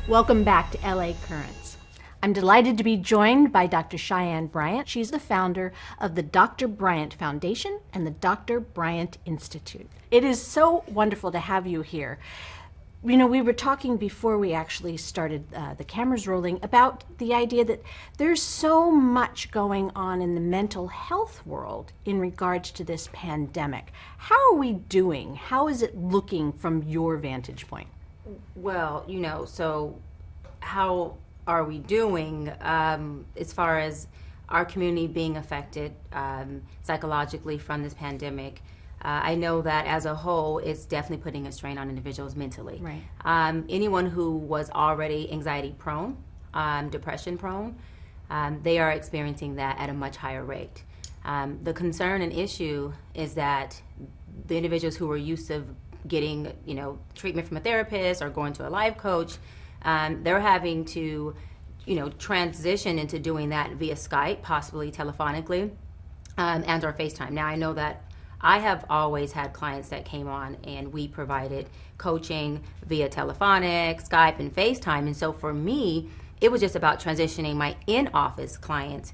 Welcome back to LA Currents. I'm delighted to be joined by Dr. Cheyenne Bryant. She's the founder of the Dr. Bryant Foundation and the Dr. Bryant Institute. It is so wonderful to have you here. You know, we were talking before we actually started the cameras rolling about the idea that there's so much going on in the mental health world in regards to this pandemic. How are we doing? How is it looking from your vantage point? Well, so how are we doing as far as our community being affected psychologically from this pandemic? I know that as a whole, it's definitely putting a strain on individuals mentally. Right. Anyone who was already anxiety prone, depression prone, they are experiencing that at a much higher rate. The concern and issue is that the individuals who were used to getting, treatment from a therapist or going to a life coach, they're having to, transition into doing that via Skype, possibly telephonically, and or FaceTime. Now, I know that I have always had clients that came on and we provided coaching via telephonic, Skype, and FaceTime. And so for me, it was just about transitioning my in-office clients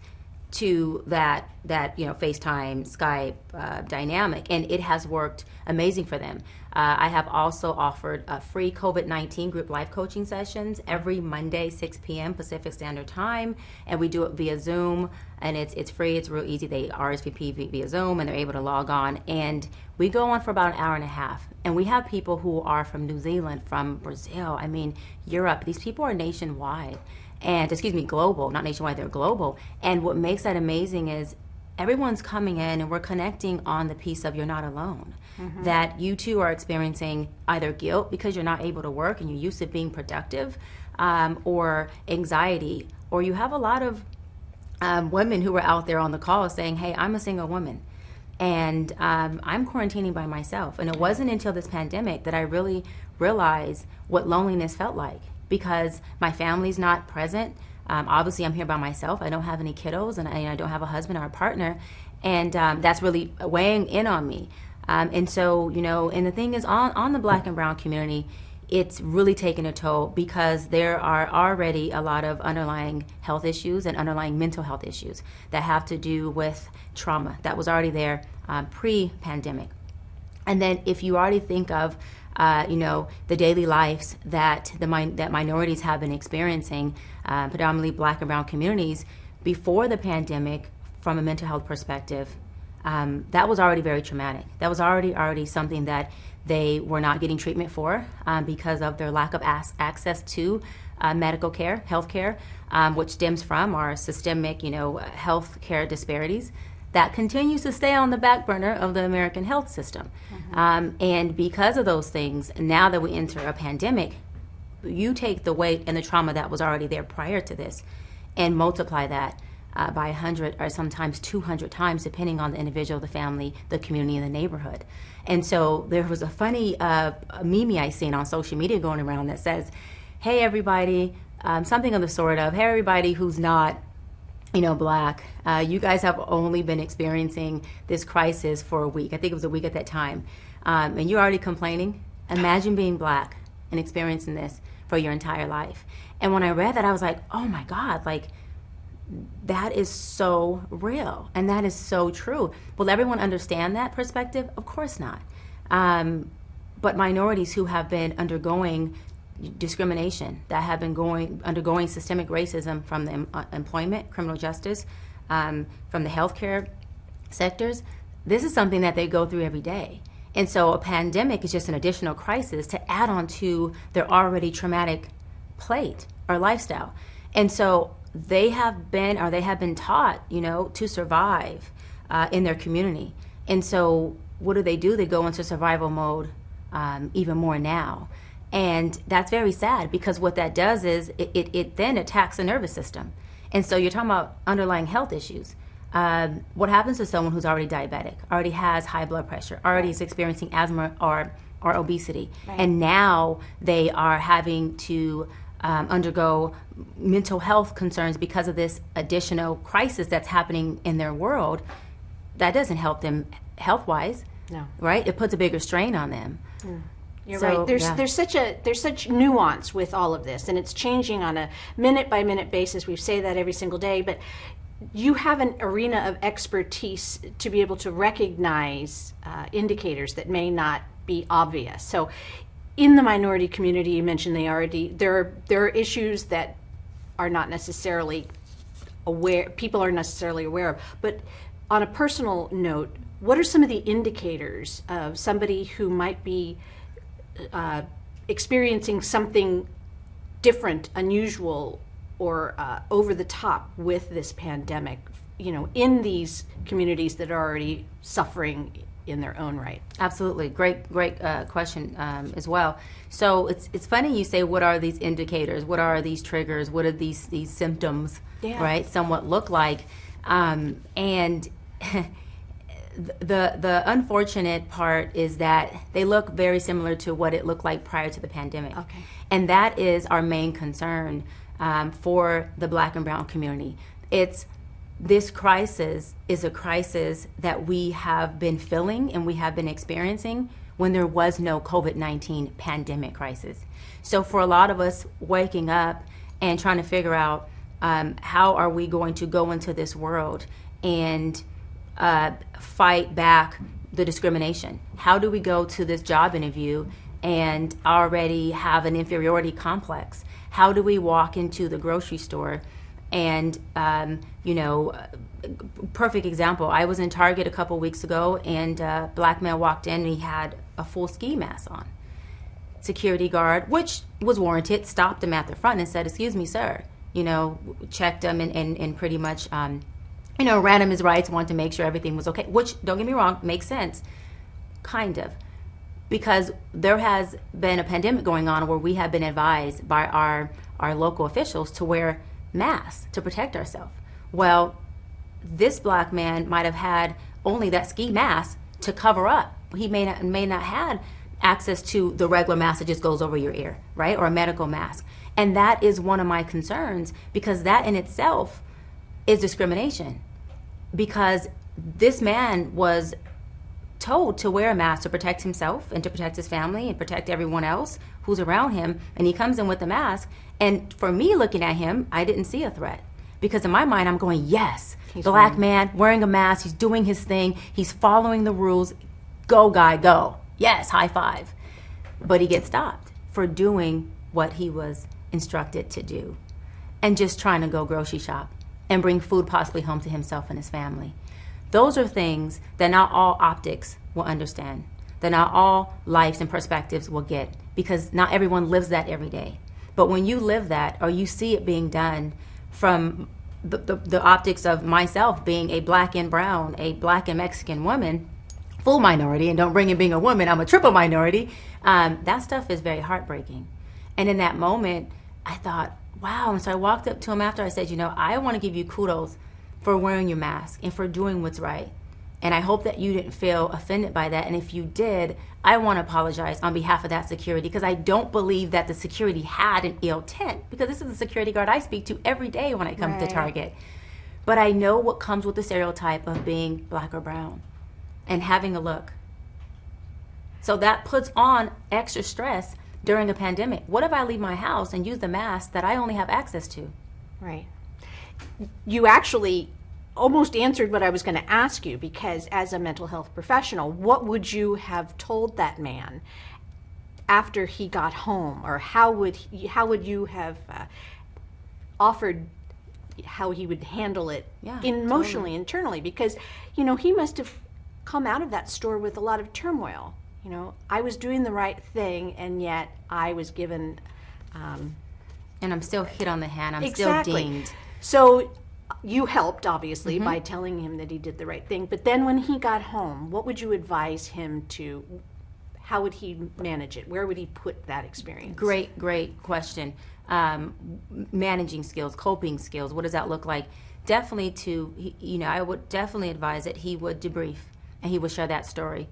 to that FaceTime, Skype dynamic, and it has worked amazing for them. I have also offered free COVID-19 group life coaching sessions every Monday, 6 p.m. Pacific Standard Time, and we do it via Zoom, and it's free. It's real easy. They RSVP via Zoom, and they're able to log on, and we go on for about an hour and a half. And we have people who are from New Zealand, from Brazil, Europe. These people are nationwide. And global, not nationwide, they're global. And what makes that amazing is everyone's coming in and we're connecting on the piece of you're not alone. Mm-hmm. That you too are experiencing either guilt because you're not able to work and you're used to being productive, or anxiety, or you have a lot of women who are out there on the call saying, hey, I'm a single woman and I'm quarantining by myself. And it wasn't until this pandemic that I really realized what loneliness felt like, because my family's not present. Obviously, I'm here by myself. I don't have any kiddos, and I don't have a husband or a partner, and that's really weighing in on me. And so, and the thing is, on the Black and Brown community, it's really taken a toll because there are already a lot of underlying health issues and underlying mental health issues that have to do with trauma that was already there pre-pandemic. And then if you already think of the daily lives that that minorities have been experiencing, predominantly Black and Brown communities, before the pandemic, from a mental health perspective, that was already very traumatic. That was already something that they were not getting treatment for because of their lack of access to medical care, health care, which stems from our systemic, health care disparities that continues to stay on the back burner of the American health system. Mm-hmm. And because of those things, now that we enter a pandemic, you take the weight and the trauma that was already there prior to this and multiply that by 100 or sometimes 200 times, depending on the individual, the family, the community, and the neighborhood. And so there was a funny meme I seen on social media going around that says, hey, everybody, something of the sort of, hey, everybody who's not Black, you guys have only been experiencing this crisis for a week. I think it was a week at that time. And you're already complaining. Imagine being Black and experiencing this for your entire life. And when I read that, I was like, oh my God, that is so real. And that is so true. Will everyone understand that perspective? Of course not. But minorities who have been undergoing discrimination, that have been undergoing systemic racism from the employment, criminal justice, from the healthcare sectors, this is something that they go through every day. And so a pandemic is just an additional crisis to add on to their already traumatic plate or lifestyle. And so they have been taught, to survive in their community. And so what do? They go into survival mode even more now. And that's very sad, because what that does is it then attacks the nervous system. And so you're talking about underlying health issues. What happens to someone who's already diabetic, already has high blood pressure, already is experiencing asthma or obesity, right. And now they are having to undergo mental health concerns because of this additional crisis that's happening in their world. That doesn't help them health-wise, no. Right? It puts a bigger strain on them. You're So, right. There's yeah. there's such nuance with all of this, and it's changing on a minute by minute basis. We say that every single day, but you have an arena of expertise to be able to recognize indicators that may not be obvious. So, in the minority community, you mentioned there are issues that are not necessarily people are necessarily aware of. But on a personal note, what are some of the indicators of somebody who might be experiencing something different, unusual, or over the top with this pandemic, in these communities that are already suffering in their own right? Absolutely. Great question as well. So it's funny you say, what are these indicators? What are these triggers? What are these symptoms, right, somewhat look like? And the unfortunate part is that they look very similar to what it looked like prior to the pandemic. Okay. And that is our main concern for the Black and brown community. This crisis is a crisis that we have been feeling and we have been experiencing when there was no COVID-19 pandemic crisis. So for a lot of us waking up and trying to figure out how are we going to go into this world and fight back the discrimination? How do we go to this job interview and already have an inferiority complex? How do we walk into the grocery store and, perfect example, I was in Target a couple weeks ago and a Black man walked in and he had a full ski mask on. Security guard, which was warranted, stopped him at the front and said, "Excuse me, sir," checked him and pretty much, ran him his rights, wanted to make sure everything was okay, which, don't get me wrong, makes sense, kind of. Because there has been a pandemic going on where we have been advised by our local officials to wear masks to protect ourselves. Well, this Black man might have had only that ski mask to cover up. He may not had access to the regular mask that just goes over your ear, right? Or a medical mask. And that is one of my concerns, because that in itself is discrimination. Because this man was told to wear a mask to protect himself and to protect his family and protect everyone else who's around him, and he comes in with the mask. And for me, looking at him, I didn't see a threat, because in my mind I'm going, yes, Black man wearing a mask, he's doing his thing, he's following the rules, go guy, go, yes, high five. But he gets stopped for doing what he was instructed to do and just trying to go grocery shop and bring food possibly home to himself and his family. Those are things that not all optics will understand, that not all lives and perspectives will get, because not everyone lives that every day. But when you live that, or you see it being done from the optics of myself being a Black and brown, a Black and Mexican woman, full minority, and don't bring in being a woman, I'm a triple minority, that stuff is very heartbreaking. And in that moment, I thought, wow. And so I walked up to him after. I said, I want to give you kudos for wearing your mask and for doing what's right. And I hope that you didn't feel offended by that. And if you did, I want to apologize on behalf of that security, because I don't believe that the security had an ill intent, because this is a security guard I speak to every day when I come to Target. But I know what comes with the stereotype of being Black or brown and having a look. So that puts on extra stress during a pandemic. What if I leave my house and use the mask that I only have access to? Right. You actually almost answered what I was going to ask you, because as a mental health professional, what would you have told that man after he got home, or how would you have offered how he would handle it emotionally, internally? Because he must have come out of that store with a lot of turmoil. I was doing the right thing, and yet I was given and I'm still hit on the hand. I'm exactly. still dinged. So you helped, obviously, by telling him that he did the right thing. But then when he got home, what would you advise him to? How would he manage it? Where would he put that experience? Great question. Managing skills, coping skills. What does that look like? Definitely I would definitely advise that he would debrief and he would share that story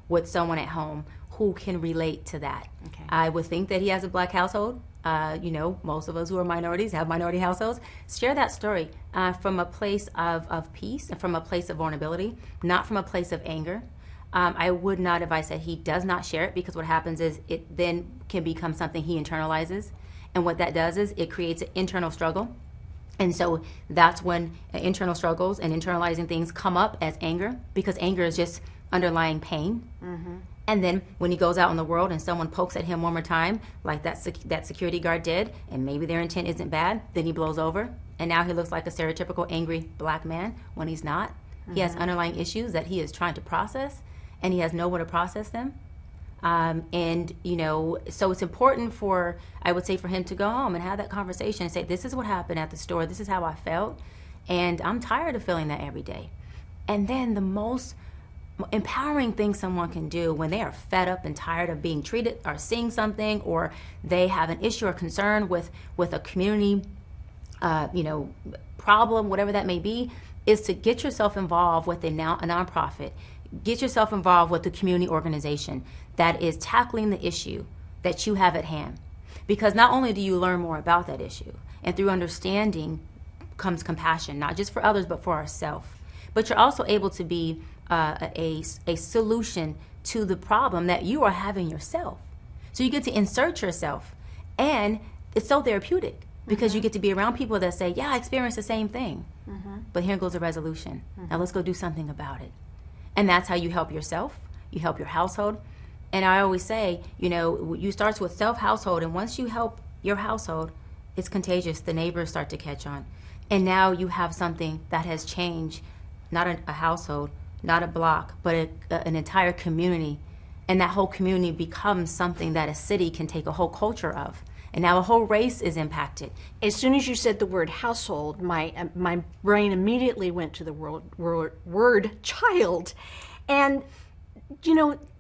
with someone at home who can relate to that. Okay. I would think that he has a Black household. Most of us who are minorities have minority households. Share that story from a place of peace and from a place of vulnerability, not from a place of anger. I would not advise that he does not share it, because what happens is it then can become something he internalizes. And what that does is it creates an internal struggle. And so that's when internal struggles and internalizing things come up as anger, because anger is just underlying pain. And then when he goes out in the world and someone pokes at him one more time, like that security guard did, and maybe their intent isn't bad, then he blows over. And now he looks like a stereotypical angry black man when he's not. He has underlying issues that he is trying to process, and he has nowhere to process them. And, you know, so it's important for, I would say, for him to go home and have that conversation and say, this is what happened at the store. This is how I felt. And I'm tired of feeling that every day. And then the most empowering thing someone can do when they are fed up and tired of being treated or seeing something, or they have an issue or concern with a community, problem, whatever that may be, is to get yourself involved with a nonprofit. Get yourself involved with the community organization that is tackling the issue that you have at hand. Because not only do you learn more about that issue, and through understanding comes compassion, not just for others, but for ourselves. But you're also able to be a solution to the problem that you are having yourself. So you get to insert yourself. And it's so therapeutic, because you get to be around people that say, yeah, I experienced the same thing. But here goes a resolution. Now let's go do something about it. And that's how you help yourself, you help your household. And I always say, you start with self-household, and once you help your household, it's contagious. The neighbors start to catch on. And now you have something that has changed, not a household, not a block, but an entire community. And that whole community becomes something that a city can take a whole culture of. And now a whole race is impacted. As soon as you said the word household, my brain immediately went to the word child. And,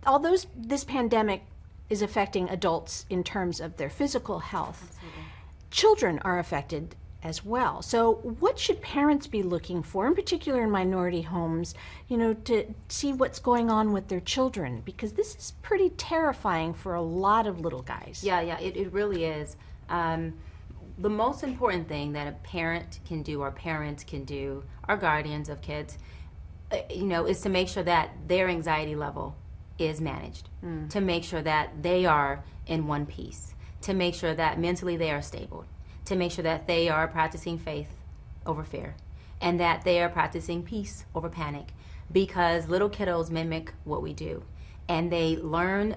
although this pandemic is affecting adults in terms of their physical health, absolutely, children are affected as well. So what should parents be looking for, in particular in minority homes, to see what's going on with their children? Because this is pretty terrifying for a lot of little guys. Yeah, it really is. The most important thing that a parent can do, or parents can do, or guardians of kids, is to make sure that their anxiety level is managed, to make sure that they are in one piece, to make sure that mentally they are stable, to make sure that they are practicing faith over fear, and that they are practicing peace over panic, because little kiddos mimic what we do, and they learn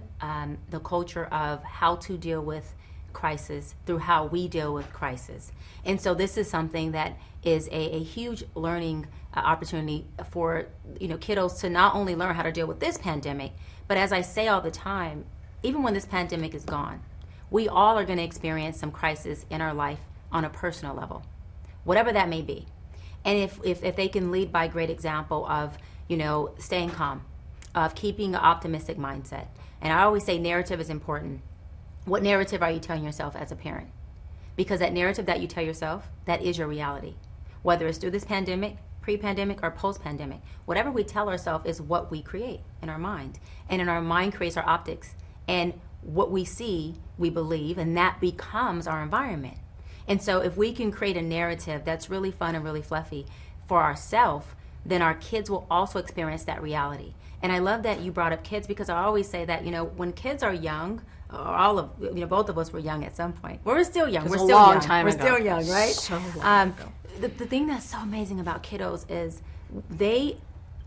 the culture of how to deal with crisis through how we deal with crisis. And so this is something that is a huge learning opportunity for kiddos to not only learn how to deal with this pandemic, but as I say all the time, even when this pandemic is gone, we all are going to experience some crisis in our life on a personal level, whatever that may be. And if they can lead by great example of, staying calm, of keeping an optimistic mindset. And I always say narrative is important. What narrative are you telling yourself as a parent? Because that narrative that you tell yourself, that is your reality. Whether it's through this pandemic, pre-pandemic, or post-pandemic, whatever we tell ourselves is what we create in our mind. And in our mind creates our optics. And what we see, we believe, and that becomes our environment. And so if we can create a narrative that's really fun and really fluffy for ourselves, then our kids will also experience that reality. And I love that you brought up kids, because I always say that, when kids are young, or both of us were young at some point. We're still young. We're still young. We're still young, right? So long ago. The thing that's so amazing about kiddos is they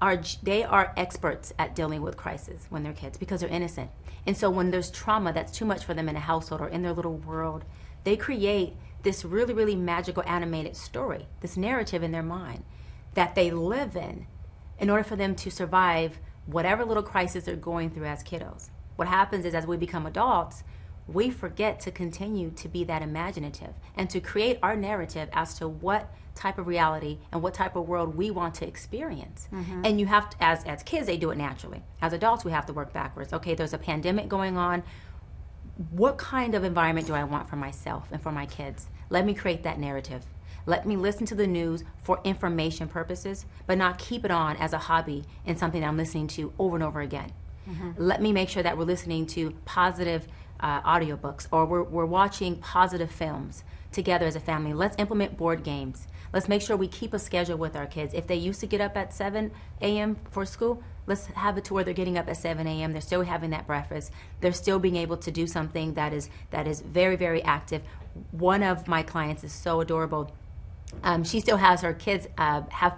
are experts at dealing with crisis when they're kids, because they're innocent. And so when there's trauma that's too much for them in a household or in their little world, they create this really, really magical animated story, this narrative in their mind that they live in order for them to survive whatever little crisis they're going through as kiddos. What happens is, as we become adults, we forget to continue to be that imaginative and to create our narrative as to what type of reality and what type of world we want to experience. And you have to, as kids, they do it naturally. As adults, we have to work backwards. Okay, there's a pandemic going on. What kind of environment do I want for myself and for my kids? Let me create that narrative. Let me listen to the news for information purposes, but not keep it on as a hobby and something I'm listening to over and over again. Let me make sure that we're listening to positive audiobooks, or we're watching positive films together as a family. Let's implement board games. Let's make sure we keep a schedule with our kids. If they used to get up at 7 a.m. for school, let's have it to where they're getting up at 7 a.m. They're still having that breakfast. They're still being able to do something that is very, very active. One of my clients is so adorable. She still has her kids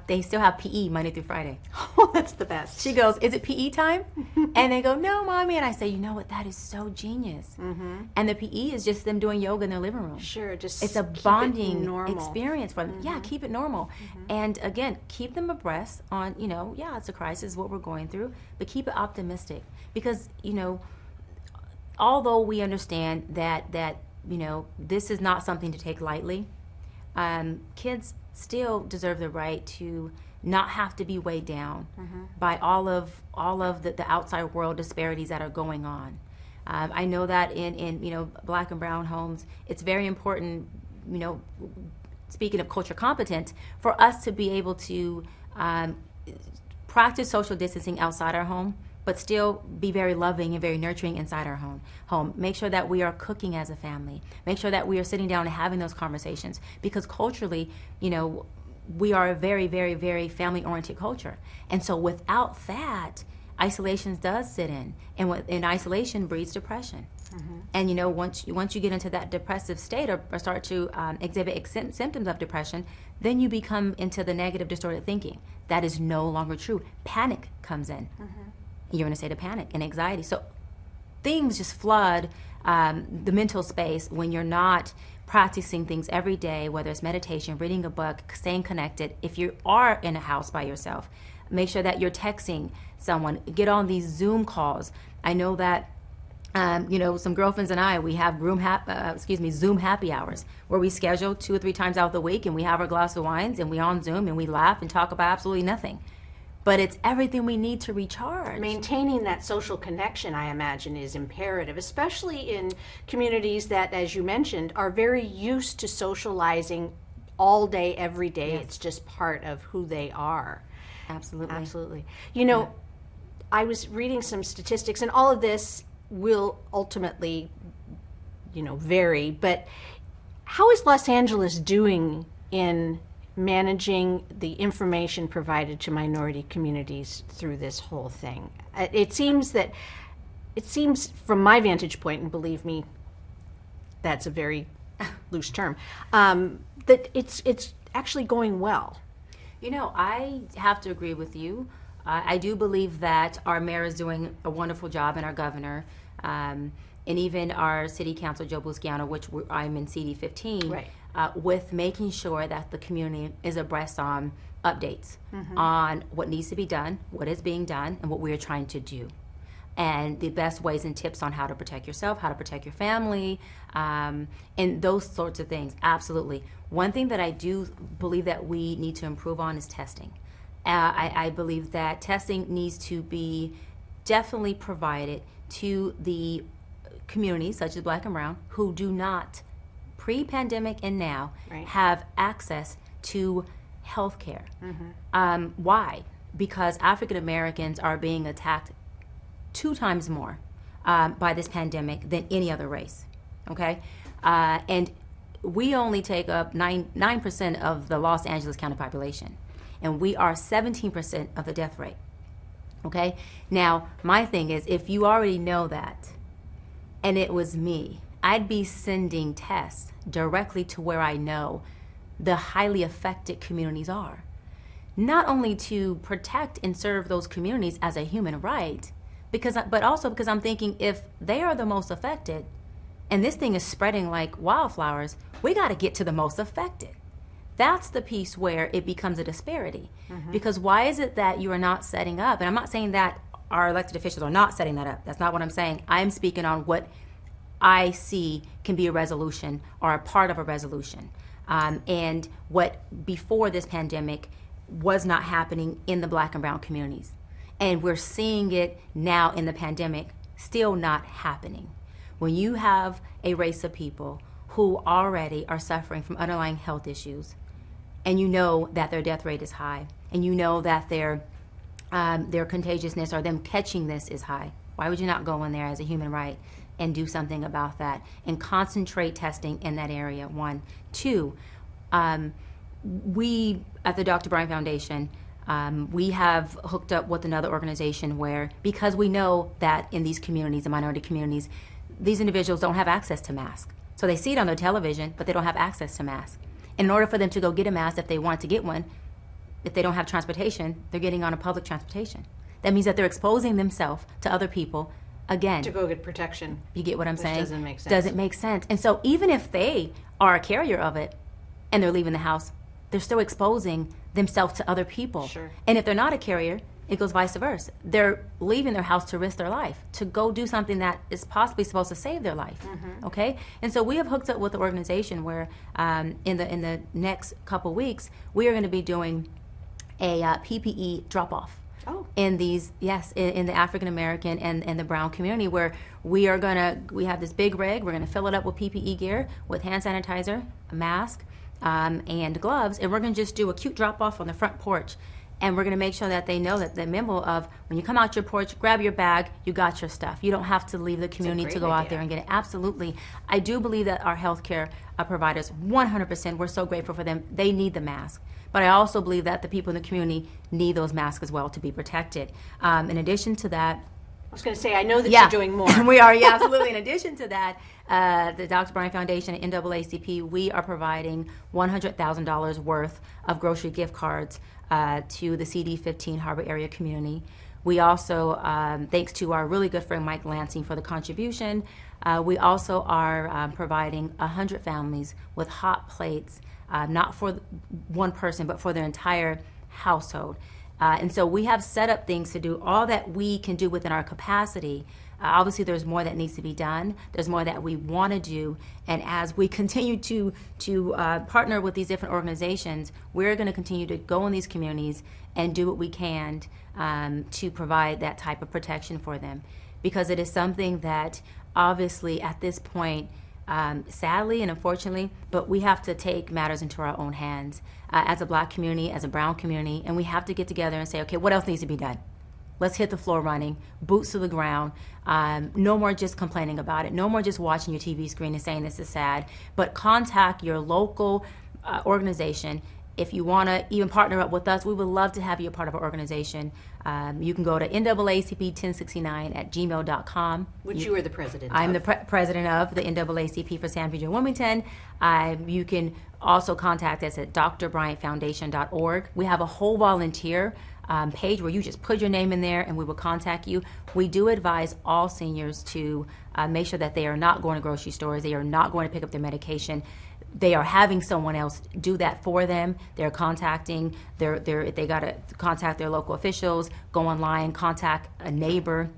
they still have PE Monday through Friday. Oh, that's the best. She goes, "Is it PE time?" And they go, "No, Mommy." And I say, "You know what? That is so genius." Mm-hmm. And the PE is just them doing yoga in their living room. Sure, just it's a keep bonding it experience for them. Mm-hmm. Yeah, keep it normal. Mm-hmm. And again, keep them abreast on, yeah, it's a crisis, what we're going through, but keep it optimistic, because although we understand that this is not something to take lightly. Kids still deserve the right to not have to be weighed down by all of the outside world disparities that are going on. I know that in Black and brown homes, it's very important, speaking of culture competent, for us to be able to practice social distancing outside our home, but still be very loving and very nurturing inside our home. Make sure that we are cooking as a family. Make sure that we are sitting down and having those conversations, because culturally, we are a very, very, very family-oriented culture. And so without that, isolation does sit in, and isolation breeds depression. Mm-hmm. And once you get into that depressive state, or start to exhibit symptoms of depression, then you become into the negative, distorted thinking. That is no longer true. Panic comes in. Mm-hmm. You're in a state of panic and anxiety. So things just flood the mental space when you're not practicing things every day, whether it's meditation, reading a book, staying connected. If you are in a house by yourself, make sure that you're texting someone. Get on these Zoom calls. I know that some girlfriends and I, we have Zoom happy hours, where we schedule 2 or 3 times out of the week, and we have our glass of wines, and we on Zoom, and we laugh and talk about absolutely nothing. But it's everything we need to recharge. Maintaining that social connection, I imagine, is imperative, especially in communities that, as you mentioned, are very used to socializing all day, every day. Yes. It's just part of who they are. Absolutely. Absolutely. I was reading some statistics, and all of this will ultimately, vary, but how is Los Angeles doing in managing the information provided to minority communities through this whole thing? It seems from my vantage point, and believe me, that's a very loose term, that it's actually going well. I have to agree with you. I do believe that our mayor is doing a wonderful job, and our governor, and even our city council, Joe Busciano, which I'm in CD 15, right. With making sure that the community is abreast on updates on what needs to be done, what is being done, and what we are trying to do, and the best ways and tips on how to protect yourself, how to protect your family, and those sorts of things. Absolutely. One thing that I do believe that we need to improve on is testing. I believe that testing needs to be definitely provided to the communities, such as Black and brown, who do not, pre-pandemic and now, right, have access to health care. Mm-hmm. Why? Because African Americans are being attacked 2 times more by this pandemic than any other race. Okay? And we only take up 9% of the Los Angeles County population, and we are 17% of the death rate. Okay? Now, my thing is, if you already know that, and it was me, I'd be sending tests directly to where I know the highly affected communities are. Not only to protect and serve those communities as a human right, but also because I'm thinking, if they are the most affected, and this thing is spreading like wildflowers, we got to get to the most affected. That's the piece where it becomes a disparity. Mm-hmm. Because why is it that you are not setting up, and I'm not saying that our elected officials are not setting that up. That's not what I'm saying. I'm speaking on what I see can be a resolution or a part of a resolution. And what before this pandemic was not happening in the Black and brown communities. And we're seeing it now in the pandemic, still not happening. When you have a race of people who already are suffering from underlying health issues, and you know that their death rate is high, and you know that their contagiousness or them catching this is high, why would you not go in there as a human right and do something about that and concentrate testing in that area. One. Two, we at the Dr. Bryant Foundation, we have hooked up with another organization where, because we know that in these communities, the minority communities, these individuals don't have access to masks. So they see it on their television, but they don't have access to masks. And in order for them to go get a mask, if they want to get one, if they don't have transportation, they're getting on a public transportation. That means that they're exposing themselves to other people, again. To go get protection. You get what I'm saying? Doesn't make sense. Doesn't make sense. And so even if they are a carrier of it and they're leaving the house, they're still exposing themselves to other people. Sure. And if they're not a carrier, it goes vice versa. They're leaving their house to risk their life, to go do something that is possibly supposed to save their life. Okay? And so we have hooked up with an organization where in the next couple weeks, we are going to be doing a PPE drop-off. Oh. In these, yes, in the African American and the brown community, where we have this big rig, we're gonna fill it up with PPE gear, with hand sanitizer, a mask, and gloves, and we're gonna just do a cute drop off on the front porch. And we're gonna make sure that they know that the memo of when you come out your porch, grab your bag, you got your stuff. You don't have to leave the community to go out there and get it. Absolutely. I do believe that our healthcare providers, 100%, we're so grateful for them. They need the mask. But I also believe that the people in the community need those masks as well to be protected. In addition to that, I was going to say, I know that you're doing more. We are, yeah, absolutely. In addition to that, the Dr. Bryant Foundation and NAACP, we are providing $100,000 worth of grocery gift cards to the CD15 Harbor area community. We also, thanks to our really good friend Mike Lansing for the contribution, we also are providing 100 families with hot plates, not for one person, but for their entire household. And so we have set up things to do all that we can do within our capacity. Obviously, there's more that needs to be done. There's more that we want to do. And as we continue to partner with these different organizations, we're going to continue to go in these communities and do what we can to provide that type of protection for them. Because it is something that obviously at this point, sadly and unfortunately, but we have to take matters into our own hands as a black community, as a brown community, and we have to get together and say, okay, what else needs to be done? Let's hit the floor running, boots to the ground. No more just complaining about it. No more just watching your TV screen and saying this is sad, but contact your local organization. If you want to even partner up with us, we would love to have you a part of our organization. You can go to NAACP1069@gmail.com. Which you are the president I'm of. the president of the NAACP for San Pedro and Wilmington. You can also contact us at drbryantfoundation.org. We have a whole volunteer page where you just put your name in there and we will contact you. We do advise all seniors to make sure that they are not going to grocery stores, they are not going to pick up their medication. They are having someone else do that for them. They're contacting if they got to contact their local officials, go online, contact a neighbor,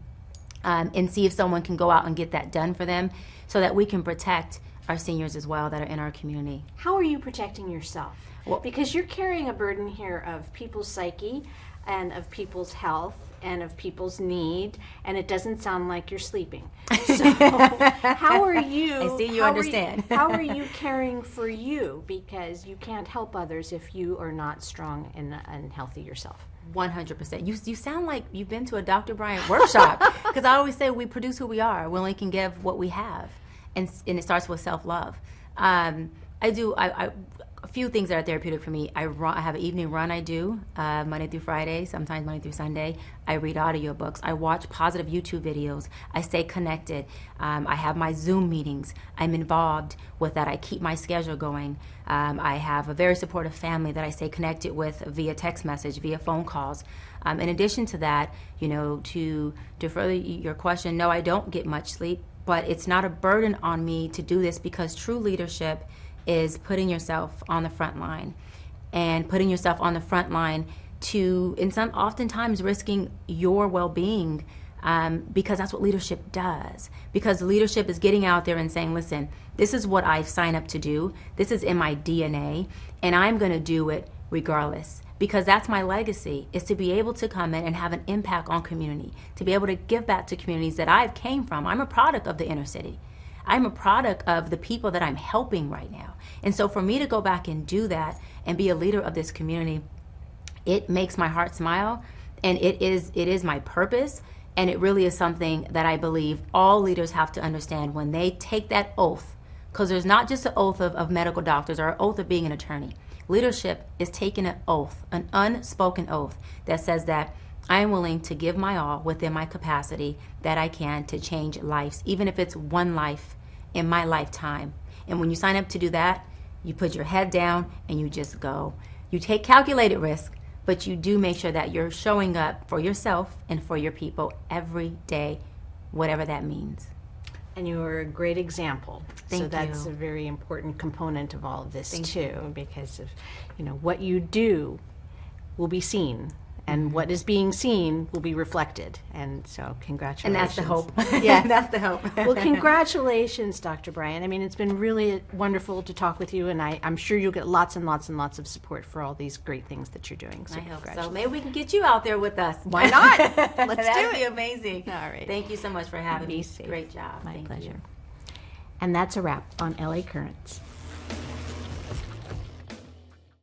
and see if someone can go out and get that done for them so that we can protect our seniors as well that are in our community. How are you protecting yourself? Well, because you're carrying a burden here of people's psyche and of people's health and of people's need, and it doesn't sound like you're sleeping. So how are you? I see you understand. How are you caring for you? Because you can't help others if you are not strong and healthy yourself. 100%. You sound like you've been to a Dr. Bryant workshop, because I always say we produce who we are. We only can give what we have, and it starts with self-love. A few things that are therapeutic for me. I have an evening run I do Monday through Friday, sometimes Monday through Sunday. I read audiobooks. I watch positive YouTube videos. I stay connected. I have my Zoom meetings. I'm involved with that. I keep my schedule going. I have a very supportive family that I stay connected with via text message, via phone calls. In addition to that, to further your question, no, I don't get much sleep, but it's not a burden on me to do this because true leadership is putting yourself on the front line, and putting yourself on the front line to, oftentimes risking your well-being, because that's what leadership does. Because leadership is getting out there and saying, listen, this is what I've signed up to do. This is in my DNA, and I'm going to do it regardless. Because that's my legacy, is to be able to come in and have an impact on community, to be able to give back to communities that I came from. I'm a product of the inner city. I'm a product of the people that I'm helping right now. And so for me to go back and do that and be a leader of this community, it makes my heart smile, and it is my purpose, And it really is something that I believe all leaders have to understand when they take that oath, because there's not just an oath of medical doctors or an oath of being an attorney. Leadership is taking an oath, an unspoken oath that says that I am willing to give my all within my capacity that I can to change lives, even if it's one life in my lifetime. And when you sign up to do that, you put your head down and you just go. You take calculated risk, but you do make sure that you're showing up for yourself and for your people every day, whatever that means. And you are a great example. Thank so that's you. a very important component of all of this Thank too, because of, what you do will be seen, and what is being seen will be reflected. And so congratulations. And that's the hope. Yeah, That's the hope. Well, congratulations, Dr. Bryant. I mean, it's been really wonderful to talk with you, and I'm sure you'll get lots and lots and lots of support for all these great things that you're doing. So I hope so. congratulations. Maybe we can get you out there with us. Why not? Let's do That'd be it. amazing. All right. Thank you so much for having Be me. safe. Great job. My Thank pleasure. you. And that's a wrap on LA Currents.